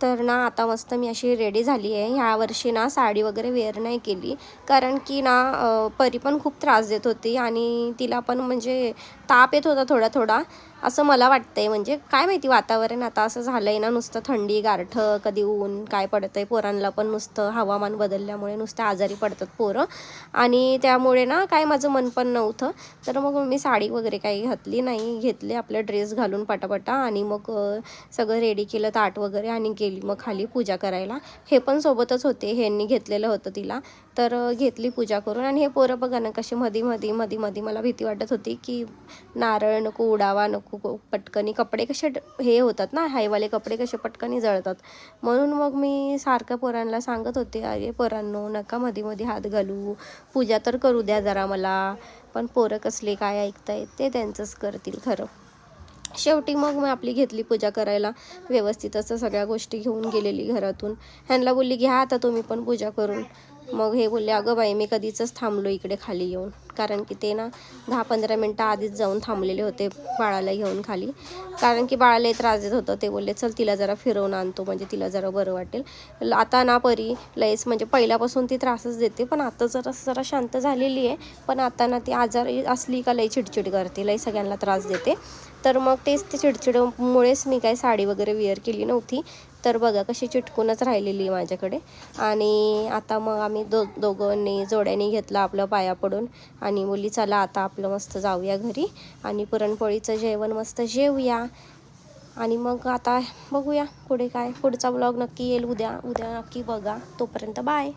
तर ना आता मस्त मी अशी रेडी झाली आहे. ह्या वर्षी ना साडी वगैरे वेअर नाही केली, कारण की ना परी पण खूप त्रास देत होती आणि तिला पण म्हणजे ताप येत होता थोडा थोडा, असं मला वाटतंय. म्हणजे काय माहिती, वातावरण आता असं झालंय ना, नुसतं थंडी गारठं कधी ऊन काय पडतंय. पोरांना पण नुसतं हवामान बदलल्यामुळे नुसतं आजारी पडतात पोरं, आणि त्यामुळे ना काय माझं मन पण नव्हतं. तर मग मी साडी वगैरे काही घातली नाही, घेतले आपला ड्रेस घालून पटापटा आणि मग सगळं रेडी केलं, ताट वगैरे, आणि गेली मग खाली पूजा करायला. हे पण सोबतच होते, ह्यांनी घेतलेलं होतं तिला. तर घेतली पूजा करून. आणि हे पोरं बघा ना कशी मधी मधी मधी मधी, मला भीती वाटत होती की नारळ नको उडावा, नको पटकनी कपडे कसे हे होतात ना, हायवाले कपडे कसे पटकनी जळतात. म्हणून मग मी सारखं पोरांना सांगत होते, अरे पोरांनो नका मध्ये मध्ये हात घालू, पूजा तर करू द्या जरा मला. पण पोरं कसले काय ऐकतायत, ते त्यांचंच करतील खरं. शेवटी मग मी आपली घेतली पूजा करायला, व्यवस्थित असं सगळ्या गोष्टी घेऊन गेलेली घरातून. ह्यांना बोलली घ्या आता तुम्ही पण पूजा करून. मग हे बोलले अगं बाई मी कधीच थांबलो इकडे खाली येऊन, कारण की ते ना 10-15 मिनटं आधीच जाऊन थांबलेले होते बाळाला घेऊन खाली, कारण की बाळालाही त्रास देत होतं. ते बोलले चल तिला जरा फिरवून आणतो, म्हणजे तिला जरा बरं वाटेल. आता ना परी लयच म्हणजे पहिल्यापासून ती त्रासच देते, पण आता जरा शांत झालेली आहे. पण आता ना ती आजारी असली का लय चिडचिड करते, लय सगळ्यांना त्रास देते. तर मग तेच ते चिडचिडमुळेच मी काही साडी वगैरे वेअर केली नव्हती. तर बघा कशी चिटकूनच राहिलेली आहे माझ्याकडे. आणि आता मग आम्ही दोघांनी जोड्याने घेतलं आपलं पाया पडून, आणि बोलली चला आता आपलं मस्त जाऊया घरी आणि पुरणपोळीचं जेवण मस्त जेवूया. आणि मग आता बघूया पुढे काय, पुढचा व्लॉग नक्की येईल उद्या नक्की बघा. तोपर्यंत बाय.